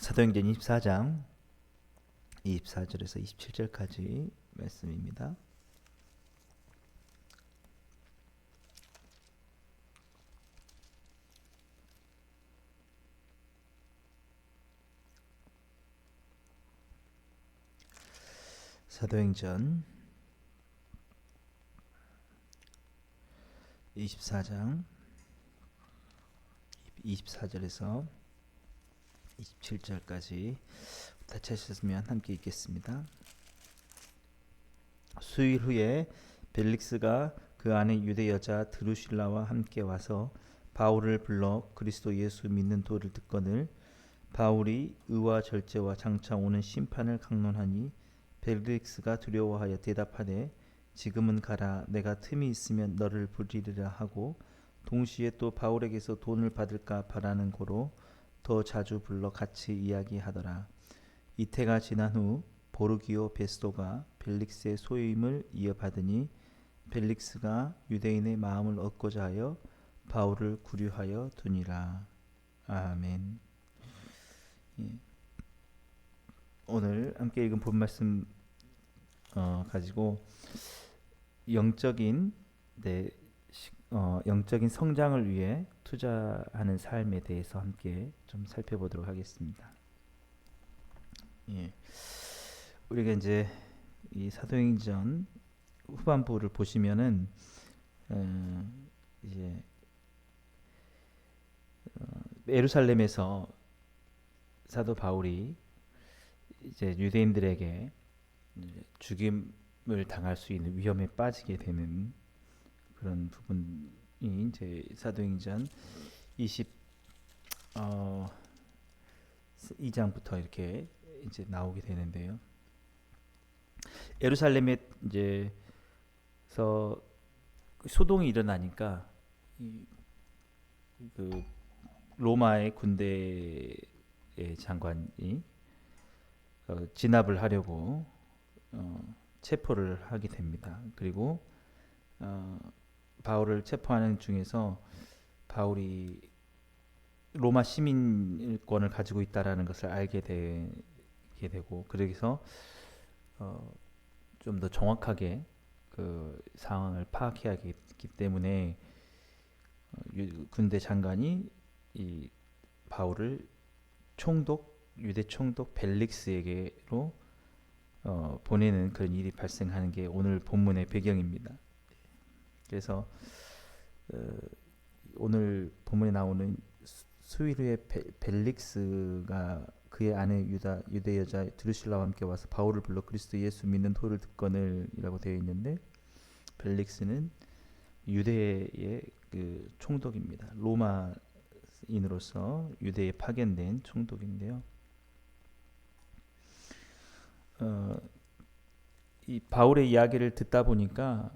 사도행전 24장 24절에서 27절까지 말씀입니다. 사도행전 24장 24절에서 27절까지 다 찾으셨으면 함께 읽겠습니다. 수일 후에 벨릭스가 그 안에 유대 여자 드루실라와 함께 와서 바울을 불러 그리스도 예수 믿는 도를 듣거늘 바울이 의와 절제와 장차 오는 심판을 강론하니 벨릭스가 두려워하여 대답하되 지금은 가라 내가 틈이 있으면 너를 부리리라 하고 동시에 또 바울에게서 돈을 받을까 바라는 고로 더 자주 불러 같이 이야기하더라. 이태가 지난 후 보르기오 베스도가 벨릭스의 소임을 이어받으니 벨릭스가 유대인의 마음을 얻고자 하여 바울을 구류하여 두니라. 아멘. 예. 오늘 함께 읽은 본 말씀 가지고 영적인 영적인 성장을 위해 투자하는 삶에 대해서 함께 좀 살펴보도록 하겠습니다. 예. 우리가 이제 이 사도행전 후반부를 보시면은 이제 예루살렘에서 사도 바울이 이제 유대인들에게 이제 죽임을 당할 수 있는 위험에 빠지게 되는 그런 부분이 이제 사도행전 22장부터 이렇게 이제 나오게 되는데요. 예루살렘에 이제서 소동이 일어나니까 그 로마의 군대의 장관이 진압을 하려고 체포를 하게 됩니다. 그리고 바울을 체포하는 중에서 바울이 로마 시민권을 가지고 있다라는 것을 알게 되고 그래서 좀 더 정확하게 그 상황을 파악해야 하기 때문에 군대 장관이 이 바울을 유대 총독 벨릭스에게로 보내는 그런 일이 발생하는 게 오늘 본문의 배경입니다. 그래서 오늘 본문에 나오는 수일 후에 벨릭스가 그의 아내 유대 여자 드루실라와 함께 와서 바울을 불러 그리스도 예수 믿는 도를 듣거늘이라고 되어 있는데 벨릭스는 유대의 그 총독입니다. 로마인으로서 유대에 파견된 총독인데요. 이 바울의 이야기를 듣다 보니까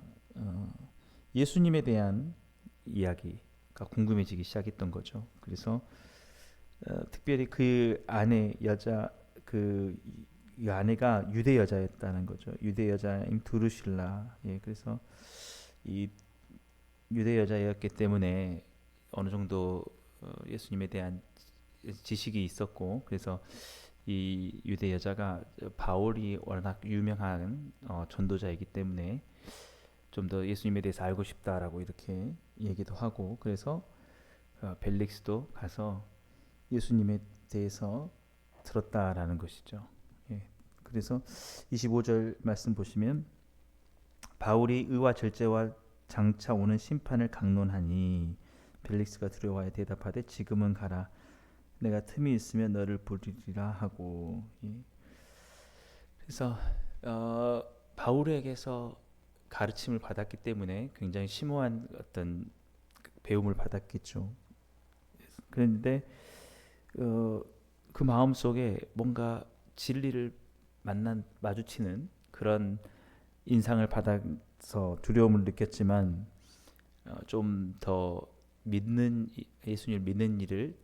예수님에 대한 이야기가 궁금해지기 시작했던 거죠. 그래서 특별히 그 아내 여자 이 아내가 유대 여자였다는 거죠. 유대 여자인 두루실라. 예, 그래서 이 유대 여자였기 때문에 어느 정도 예수님에 대한 지식이 있었고, 그래서 이 유대 여자가 바울이 워낙 유명한 전도자이기 때문에 좀 더 예수님에 대해서 알고 싶다라고 이렇게 얘기도 하고, 그래서 벨릭스도 가서 예수님에 대해서 들었다라는 것이죠. 예. 그래서 25절 말씀 보시면 바울이 의와 절제와 장차 오는 심판을 강론하니 벨릭스가 두려워하여 대답하되 지금은 가라 내가 틈이 있으면 너를 부리리라 하고. 예. 그래서 바울에게서 가르침을 받았기 때문에 굉장히 심오한 어떤 배움을 받았겠죠. 그런데 그 마음 속에 뭔가 진리를 마주치는 그런 인상을 받아서 두려움을 느꼈지만 좀 더 예수님을 믿는 일을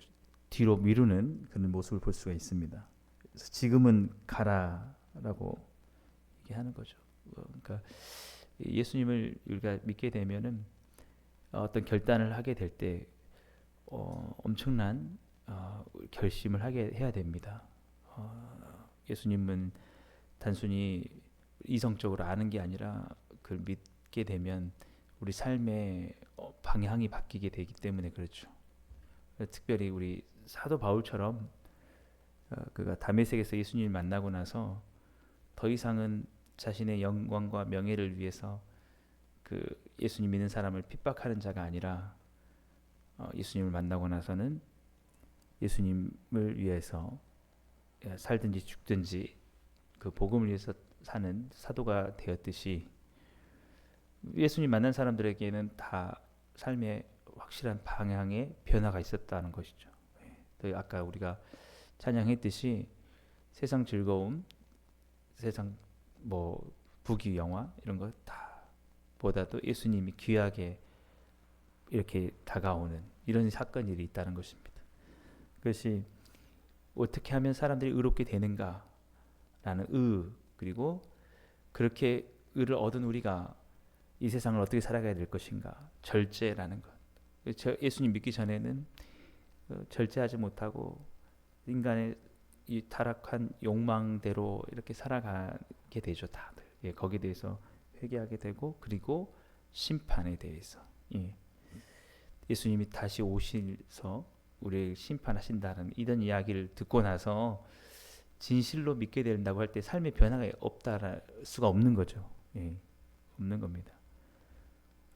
뒤로 미루는 그런 모습을 볼 수가 있습니다. 그래서 지금은 가라라고 얘기하는 거죠. 그러니까 예수님을 우리가 믿게 되면은 어떤 결단을 하게 될 때 엄청난 결심을 해야 됩니다. 예수님은 단순히 이성적으로 아는 게 아니라 그걸 믿게 되면 우리 삶의 방향이 바뀌게 되기 때문에 그렇죠. 특별히 우리 사도 바울처럼 그가 다메섹에서 예수님을 만나고 나서 더 이상은 자신의 영광과 명예를 위해서 그 예수님 믿는 사람을 핍박하는 자가 아니라 예수님을 만나고 나서는 예수님을 위해서 살든지 죽든지 그 복음을 위해서 사는 사도가 되었듯이 예수님 만난 사람들에게는 다 삶의 확실한 방향의 변화가 있었다는 것이죠. 또 아까 우리가 찬양했듯이 세상 즐거움, 세상 뭐 부귀 영화 이런 거 다 보다도 예수님이 귀하게 이렇게 다가오는 이런 사건 일이 있다는 것입니다. 그것이 어떻게 하면 사람들이 의롭게 되는가라는 그리고 그렇게 의를 얻은 우리가 이 세상을 어떻게 살아가야 될 것인가 절제라는 것. 예수님 믿기 전에는 절제하지 못하고 인간의 이 타락한 욕망대로 이렇게 살아가게 되죠. 다들 거기에 대해서 회개하게 되고 그리고 심판에 대해서 예수님이 다시 오셔서 우리를 심판하신다는 이런 이야기를 듣고 나서 진실로 믿게 된다고 할 때 삶의 변화가 없다 수가 없는 거죠. 없는 겁니다.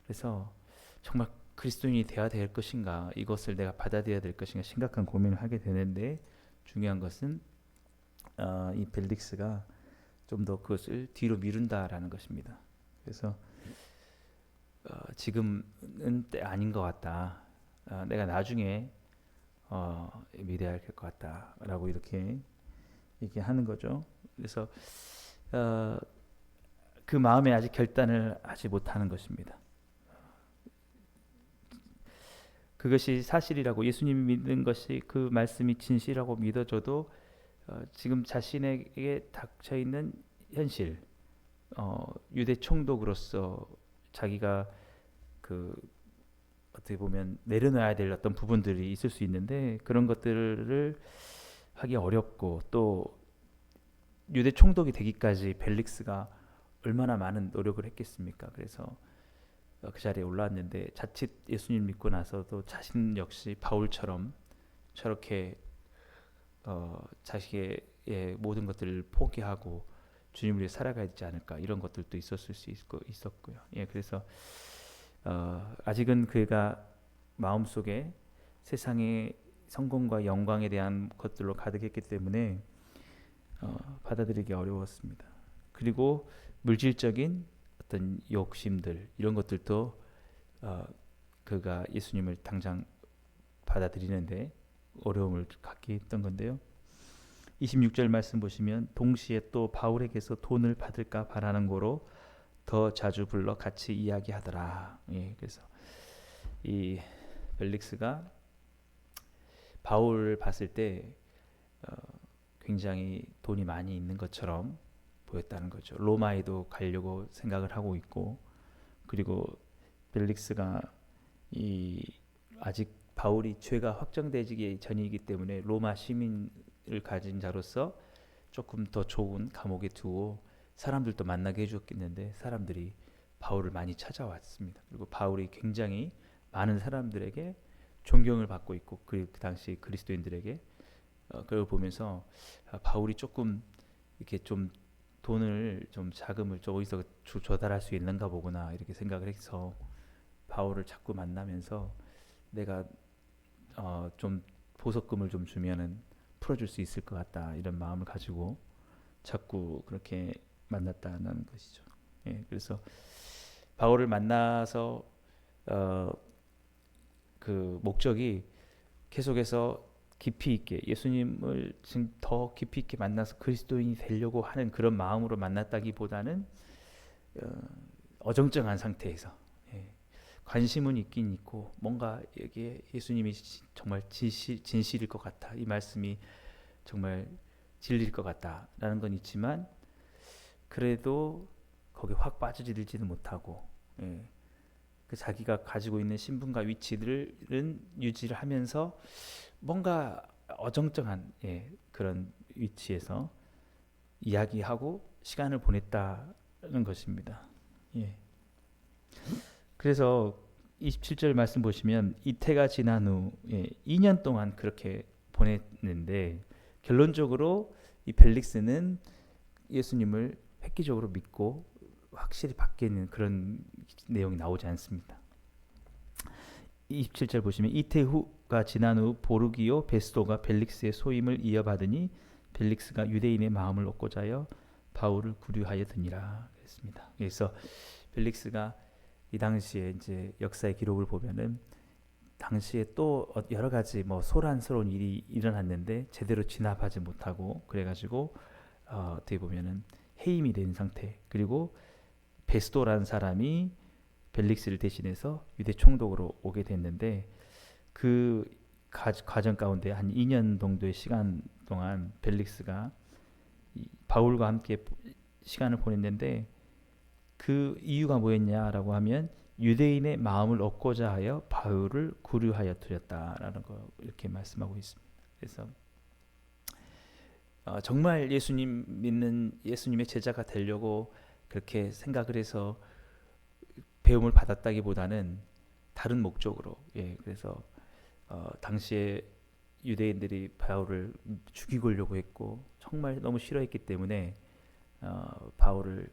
그래서 정말 그리스도인이 되어야 될 것인가, 이것을 내가 받아들여야 될 것인가 심각한 고민을 하게 되는데 중요한 것은 이 벨릭스가 좀 더 그것을 뒤로 미룬다라는 것입니다. 그래서 지금은 때 아닌 것 같다. 내가 나중에 믿어야 할 것 같다라고 이렇게 얘기하는 거죠. 그래서 그 마음에 아직 결단을 하지 못하는 것입니다. 그것이 사실이라고 예수님이 믿는 것이 그 말씀이 진실이라고 믿어져도 지금 자신에게 닥쳐 있는 현실, 유대 총독으로서 자기가 그 어떻게 보면 내려놔야 될 어떤 부분들이 있을 수 있는데 그런 것들을 하기 어렵고 또 유대 총독이 되기까지 벨릭스가 얼마나 많은 노력을 했겠습니까? 그래서 그 자리에 올라왔는데 자칫 예수님 믿고 나서도 자신 역시 바울처럼 저렇게 자식의 모든 것들을 포기하고 주님을 위해 살아가야 되지 않을까 이런 것들도 있었을 수 있었고요. 그래서 아직은 그가 마음속에 세상의 성공과 영광에 대한 것들로 가득했기 때문에 받아들이기 어려웠습니다. 그리고 물질적인 어떤 욕심들 이런 것들도 그가 예수님을 당장 받아들이는데 어려움을 갖게 했던 건데요. 26절 말씀 보시면 동시에 또 바울에게서 돈을 받을까 바라는 거로 더 자주 불러 같이 이야기하더라. 그래서 이 벨릭스가 바울을 봤을 때 굉장히 돈이 많이 있는 것처럼 보였다는 거죠. 로마에도 가려고 생각을 하고 있고 그리고 벨릭스가 아직 바울이 죄가 확정되기 전이기 때문에 로마 시민을 가진 자로서 조금 더 좋은 감옥에 두고 사람들도 만나게 해줬겠는데 사람들이 바울을 많이 찾아왔습니다. 그리고 바울이 굉장히 많은 사람들에게 존경을 받고 있고 그 당시 그리스도인들에게 그걸 보면서 바울이 조금 이렇게 좀 돈을 좀 자금을 좀 어디서 조달할 수 있는가 보구나 이렇게 생각을 해서 바울을 자꾸 만나면서 내가 좀 보석금을 좀 주면은 풀어줄 수 있을 것 같다 이런 마음을 가지고 자꾸 그렇게 만났다는 것이죠. 그래서 바울을 만나서 그 목적이 계속해서 깊이 있게 예수님을 지금 더 깊이 있게 만나서 그리스도인이 되려고 하는 그런 마음으로 만났다기보다는 어정쩡한 상태에서 관심은 있긴 있고 뭔가 여기에 예수님이 정말 진실일 것 같아 이 말씀이 정말 진리일 것 같다라는 건 있지만 그래도 거기에 확 빠져들지는 못하고 그 자기가 가지고 있는 신분과 위치들은 유지를 하면서 뭔가 어정쩡한 그런 위치에서 이야기하고 시간을 보냈다는 것입니다. 예. 그래서 27절 말씀 보시면 이태가 지난 후 2년 동안 그렇게 보냈는데 결론적으로 이 벨릭스는 예수님을 획기적으로 믿고 확실히 바뀌는 그런 내용이 나오지 않습니다. 27절 보시면 이태후가 지난 후 보르기오 베스도가 벨릭스의 소임을 이어받으니 벨릭스가 유대인의 마음을 얻고자 하여 바울을 구류하였더니라 그랬습니다. 그래서 벨릭스가 이 당시에 이제 역사의 기록을 보면은 당시에 또 여러 가지 뭐 소란스러운 일이 일어났는데 제대로 진압하지 못하고 그래가지고 어떻게 보면은 해임이 된 상태. 그리고 베스도라는 사람이 벨릭스를 대신해서 유대 총독으로 오게 됐는데 그 과정 가운데 한 2년 정도의 시간 동안 벨릭스가 바울과 함께 시간을 보냈는데 그 이유가 뭐였냐라고 하면 유대인의 마음을 얻고자 하여 바울을 구류하여 드렸다라는 거 이렇게 말씀하고 있습니다. 그래서 정말 예수님 믿는 예수님의 제자가 되려고 그렇게 생각을 해서 배움을 받았다기보다는 다른 목적으로 그래서 당시에 유대인들이 바울을 죽이려고 했고 정말 너무 싫어했기 때문에 바울을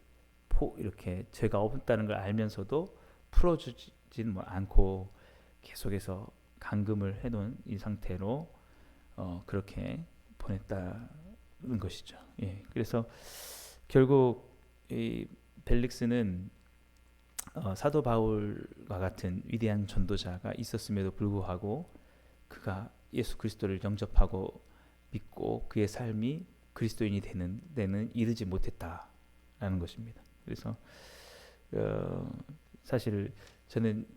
이렇게 죄가 없다는 걸 알면서도 풀어주지는 않고 계속해서 감금을 해놓은 이 상태로 그렇게 보냈다는 것이죠. 그래서 결국 이 벨릭스는 사도 바울과 같은 위대한 전도자가 있었음에도 불구하고 그가 예수 그리스도를 영접하고 믿고 그의 삶이 그리스도인이 되는 데는 이르지 못했다라는 것입니다. 그래서 사실 저는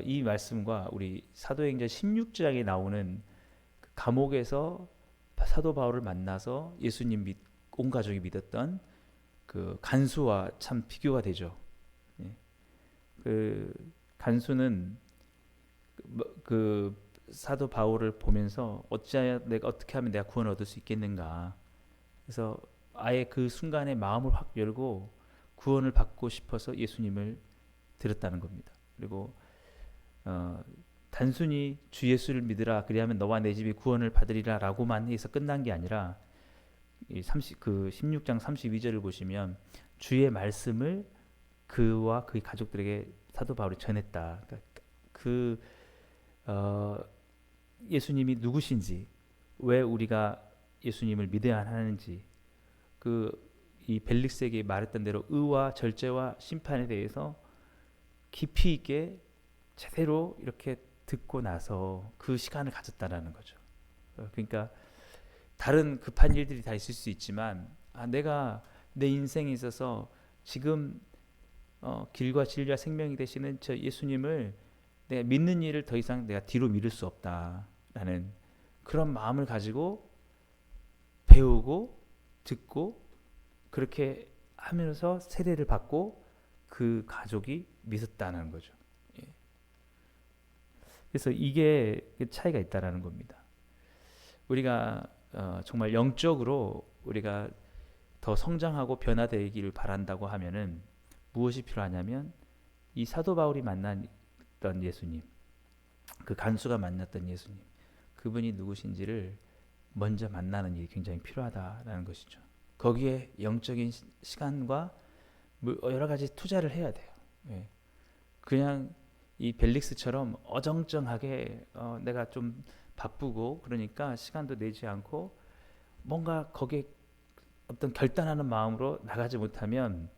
이 말씀과 우리 사도행전 16장에 나오는 그 감옥에서 사도 바울을 만나서 예수님 온 가족이 믿었던 그 간수와 참 비교가 되죠. 그 간수는 그 사도 바울을 보면서 어떻게 하면 내가 구원을 얻을 수 있겠는가. 그래서 아예 그 순간에 마음을 확 열고 구원을 받고 싶어서 예수님을 들었다는 겁니다. 그리고 단순히 주 예수를 믿으라 그리하면 너와 내 집이 구원을 받으리라라고만 해서 끝난 게 아니라 그 16장 32절을 보시면 주의 말씀을 그와 그의 가족들에게 사도 바울이 전했다. 그러니까 예수님이 누구신지, 왜 우리가 예수님을 믿어야 하는지, 이 벨릭스에게 말했던 대로 의와 절제와 심판에 대해서 깊이 있게 제대로 이렇게 듣고 나서 그 시간을 가졌다라는 거죠. 그러니까 다른 급한 일들이 다 있을 수 있지만 내가 내 인생에 있어서 지금 길과 진리와 생명이 되시는 저 예수님을 내가 믿는 일을 더 이상 내가 뒤로 미룰 수 없다라는 그런 마음을 가지고 배우고 듣고 그렇게 하면서 세례를 받고 그 가족이 믿었다는 거죠. 그래서 이게 차이가 있다라는 겁니다. 우리가 정말 영적으로 우리가 더 성장하고 변화되기를 바란다고 하면은 무엇이 필요하냐면 이 사도 바울이 만났던 예수님, 그 간수가 만났던 예수님, 그분이 누구신지를 먼저 만나는 일이 굉장히 필요하다라는 것이죠. 거기에 영적인 시간과 여러 가지 투자를 해야 돼요. 그냥 이 벨릭스처럼 어정쩡하게 내가 좀 바쁘고 그러니까 시간도 내지 않고 뭔가 거기에 어떤 결단하는 마음으로 나가지 못하면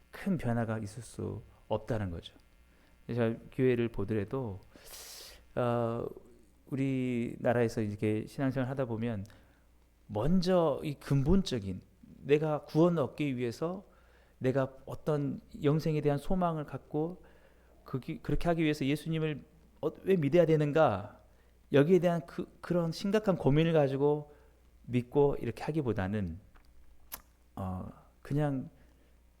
큰 변화가 있을 수 없다는 거죠. 제가 교회를 보더라도 우리나라에서 이렇게 신앙생활 하다 보면 먼저 이 근본적인 내가 구원을 얻기 위해서 내가 어떤 영생에 대한 소망을 갖고 그렇게 하기 위해서 예수님을 왜 믿어야 되는가, 여기에 대한 그런 심각한 고민을 가지고 믿고 이렇게 하기보다는 그냥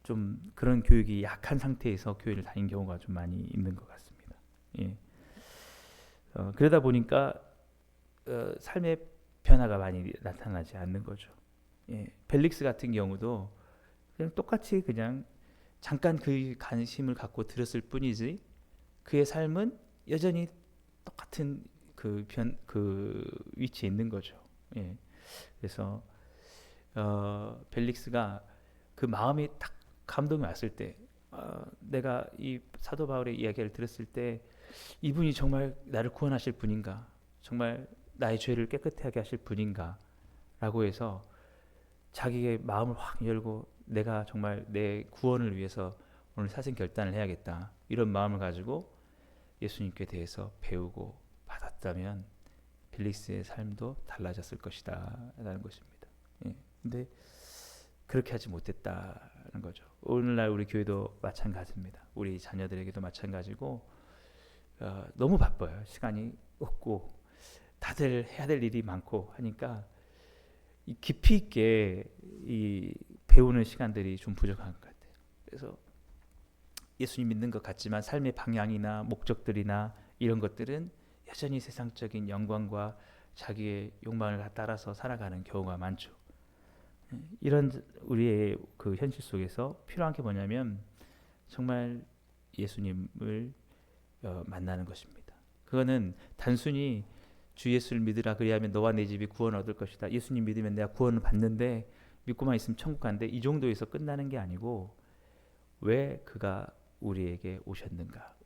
좀 그런 교육이 약한 상태에서 교회를 다닌 경우가 좀 많이 있는 것 같습니다. 그러다 보니까 삶의 변화가 많이 나타나지 않는 거죠. 예, 벨릭스 같은 경우도 그냥 똑같이 그냥 잠깐 그 관심을 갖고 들었을 뿐이지 그의 삶은 여전히 똑같은 그 위치에 있는 거죠. 예, 그래서 벨릭스가 그 마음이 딱 감동이 왔을 때, 내가 이 사도 바울의 이야기를 들었을 때 이분이 정말 나를 구원하실 분인가, 정말 나의 죄를 깨끗하게 하실 분인가 라고 해서 자기의 마음을 확 열고 내가 정말 내 구원을 위해서 오늘 사생 결단을 해야겠다 이런 마음을 가지고 예수님께 대해서 배우고 받았다면 벨릭스의 삶도 달라졌을 것이다 라는 것입니다. 예. 근데 그렇게 하지 못했다는 거죠. 오늘날 우리 교회도 마찬가지입니다. 우리 자녀들에게도 마찬가지고 너무 바빠요. 시간이 없고 다들 해야 될 일이 많고 하니까 이 깊이 있게 이 배우는 시간들이 좀 부족한 것 같아요. 그래서 예수님 믿는 것 같지만 삶의 방향이나 목적들이나 이런 것들은 여전히 세상적인 영광과 자기의 욕망을 따라서 살아가는 경우가 많죠. 이런 우리의 그 현실 속에서 필요한 게 뭐냐면 정말 예수님을 만나는 것입니다. 그거는 단순히 주 예수를 믿으라 그리하면 너와 내 집이 구원 얻을 것이다. 예수님 믿으면 내가 구원을 받는데 믿고만 있으면 천국 간대. 이 정도에서 끝나는 게 아니고 왜 그가 우리에게 오셨는가?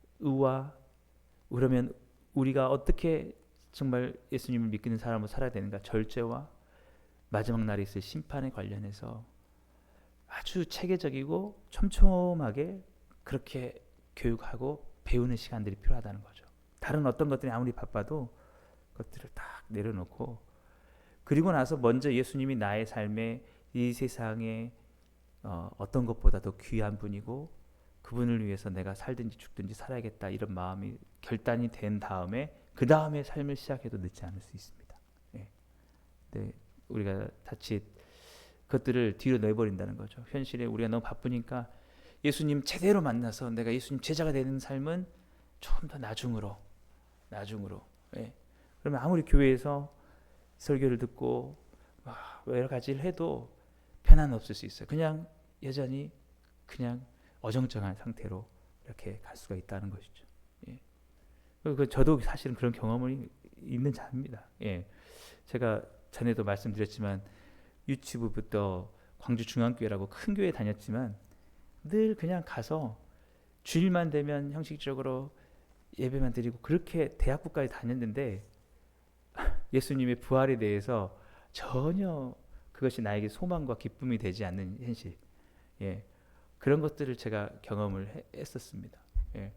그러면 우리가 어떻게 정말 예수님을 믿는 사람으로 살아야 되는가? 절제와 마지막 날에 있을 심판에 관련해서 아주 체계적이고 촘촘하게 그렇게 교육하고 배우는 시간들이 필요하다는 거죠. 다른 어떤 것들이 아무리 바빠도 그것들을 딱 내려놓고 그리고 나서 먼저 예수님이 나의 삶에 이 세상에 어떤 것보다도 귀한 분이고 그분을 위해서 내가 살든지 죽든지 살아야겠다 이런 마음이 결단이 된 다음에 그 다음에 삶을 시작해도 늦지 않을 수 있습니다. 예. 네, 우리가 자칫 그것들을 뒤로 내버린다는 거죠. 현실에 우리가 너무 바쁘니까 예수님 제대로 만나서 내가 예수님 제자가 되는 삶은 좀 더 나중으로. 예. 그러면 아무리 교회에서 설교를 듣고 여러 가지를 해도 변화는 없을 수 있어요. 그냥 여전히 그냥 어정쩡한 상태로 이렇게 갈 수가 있다는 것이죠. 예. 그리고 저도 사실은 그런 경험이 있는 자입니다. 예. 제가 전에도 말씀드렸지만 유치부부터 광주 중앙교회라고 큰 교회 다녔지만 늘 그냥 가서 주일만 되면 형식적으로 예배만 드리고 그렇게 대학부까지 다녔는데 예수님의 부활에 대해서 전혀 그것이 나에게 소망과 기쁨이 되지 않는 현실, 예, 그런 것들을 제가 경험을 했었습니다. 예.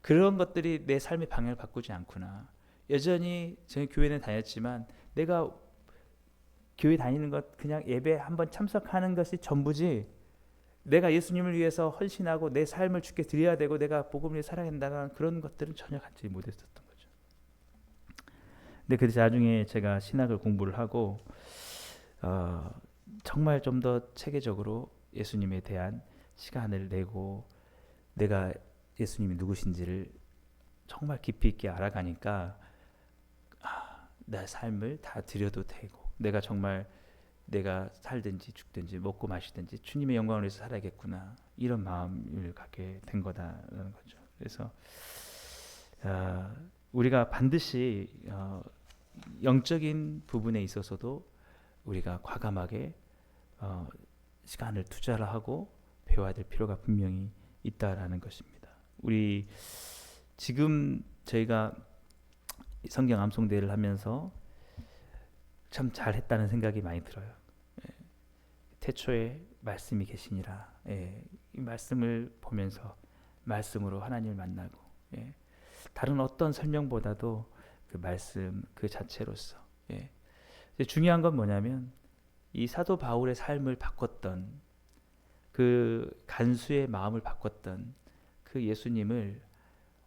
그런 것들이 내 삶의 방향을 바꾸지 않구나. 여전히 저희 교회는 다녔지만 내가 교회 다니는 것 그냥 예배 한번 참석하는 것이 전부지 내가 예수님을 위해서 헌신하고 내 삶을 주께 드려야 되고 내가 복음을 위해 살아야 된다는 그런 것들은 전혀 갖지 못했었던 거죠. 근데 그래서 나중에 제가 신학을 공부를 하고 정말 좀 더 체계적으로 예수님에 대한 시간을 내고 내가 예수님이 누구신지를 정말 깊이 있게 알아가니까 내 삶을 다 드려도 되고 내가 정말 내가 살든지 죽든지 먹고 마시든지 주님의 영광을 위해서 살아야겠구나 이런 마음을 갖게 된 거다라는 거죠. 그래서 우리가 반드시 영적인 부분에 있어서도 우리가 과감하게 시간을 투자를 하고 배워야 될 필요가 분명히 있다라는 것입니다. 우리 지금 저희가 성경 암송대회를 하면서 참 잘했다는 생각이 많이 들어요. 예. 태초에 말씀이 계시니라. 예. 이 말씀을 보면서 말씀으로 하나님을 만나고 예. 다른 어떤 설명보다도 그 말씀 그 자체로서 예. 중요한 건 뭐냐면 이 사도 바울의 삶을 바꿨던 그 간수의 마음을 바꿨던 그 예수님을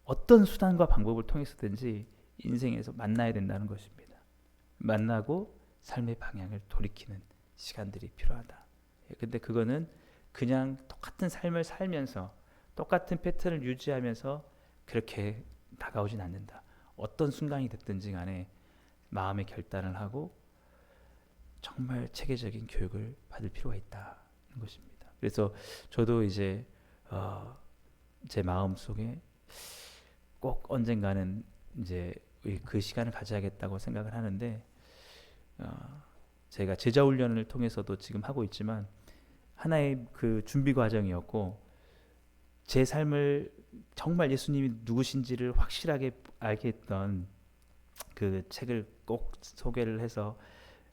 어떤 수단과 방법을 통해서든지 인생에서 만나야 된다는 것입니다. 만나고 삶의 방향을 돌이키는 시간들이 필요하다. 근데 그거는 그냥 똑같은 삶을 살면서 똑같은 패턴을 유지하면서 그렇게 다가오진 않는다. 어떤 순간이 됐든지 간에 마음의 결단을 하고 정말 체계적인 교육을 받을 필요가 있다는 것입니다. 그래서 저도 이제 제 마음 속에 꼭 언젠가는 이제 그 시간을 가져야겠다고 생각을 하는데, 제가 제자 훈련을 통해서도 지금 하고 있지만 하나의 그 준비 과정이었고, 제 삶을 정말 예수님이 누구신지를 확실하게 알게 했던 그 책을 꼭 소개를 해서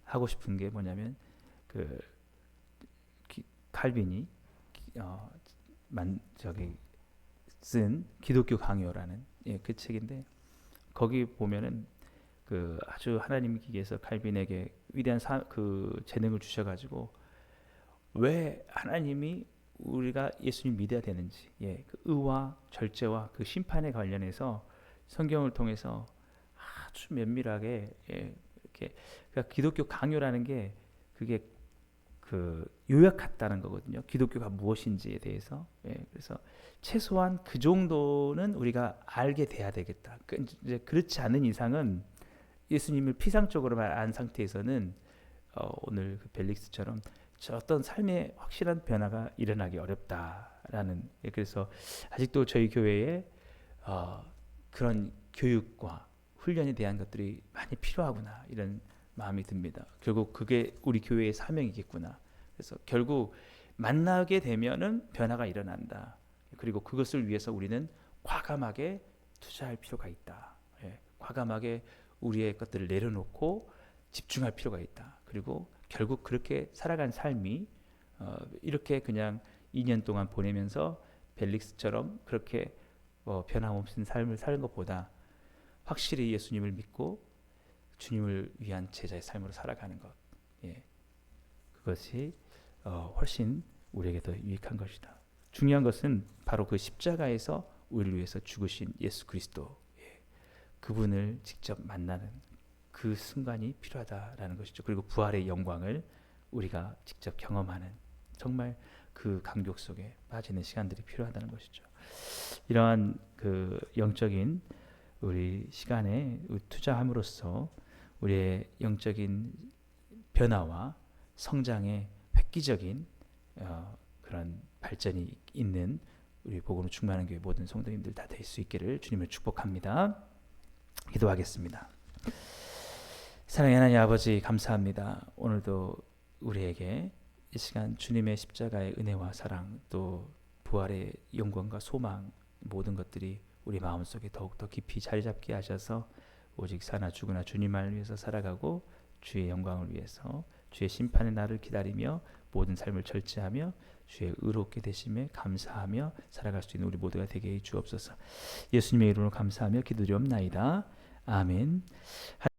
하고 싶은 게 뭐냐면, 그 칼빈이 저기 쓴 기독교 강요라는 그 책인데, 거기 보면은 그 아주 하나님께서 칼빈에게 위대한 그 재능을 주셔가지고 왜 하나님이 우리가 예수님 믿어야 되는지, 그 의와 절제와 그 심판에 관련해서 성경을 통해서 아주 면밀하게 이렇게, 그러니까 기독교 강요라는 게 그게 그 요약했다는 거거든요. 기독교가 무엇인지에 대해서. 그래서 최소한 그 정도는 우리가 알게 돼야 되겠다. 이제 그렇지 않은 이상은 예수님을 피상적으로만 안 상태에서는 오늘 그 벨릭스처럼 어떤 삶의 확실한 변화가 일어나기 어렵다라는. 그래서 아직도 저희 교회에 그런 교육과 훈련에 대한 것들이 많이 필요하구나, 이런 마음이 듭니다. 결국 그게 우리 교회의 사명이겠구나. 그래서 결국 만나게 되면은 변화가 일어난다. 그리고 그것을 위해서 우리는 과감하게 투자할 필요가 있다. 과감하게 우리의 것들을 내려놓고 집중할 필요가 있다. 그리고 결국 그렇게 살아간 삶이 이렇게 그냥 2년 동안 보내면서 벨릭스처럼 그렇게 변함없는 삶을 사는 것보다 확실히 예수님을 믿고 주님을 위한 제자의 삶으로 살아가는 것, 그것이 훨씬 우리에게 더 유익한 것이다. 중요한 것은 바로 그 십자가에서 우리를 위해서 죽으신 예수 그리스도, 그분을 직접 만나는 그 순간이 필요하다라는 것이죠. 그리고 부활의 영광을 우리가 직접 경험하는, 정말 그 감격 속에 빠지는 시간들이 필요하다는 것이죠. 이러한 그 영적인 우리 시간에 투자함으로써 우리의 영적인 변화와 성장의 획기적인 그런 발전이 있는 우리 복음으로 충만한 교회 모든 성도님들 다 될 수 있기를 주님을 축복합니다. 기도하겠습니다. 사랑의 하나님 아버지, 감사합니다. 오늘도 우리에게 이 시간 주님의 십자가의 은혜와 사랑, 또 부활의 영광과 소망, 모든 것들이 우리 마음속에 더욱더 깊이 자리 잡게 하셔서 오직 사나 죽으나 주님만을 위해서 살아가고 주의 영광을 위해서, 주의 심판의 날을 기다리며 모든 삶을 절제하며 주의 의롭게 되심에 감사하며 살아갈 수 있는 우리 모두가 되게 해 주옵소서. 예수님의 이름으로 감사하며 기도드리옵나이다. 아멘.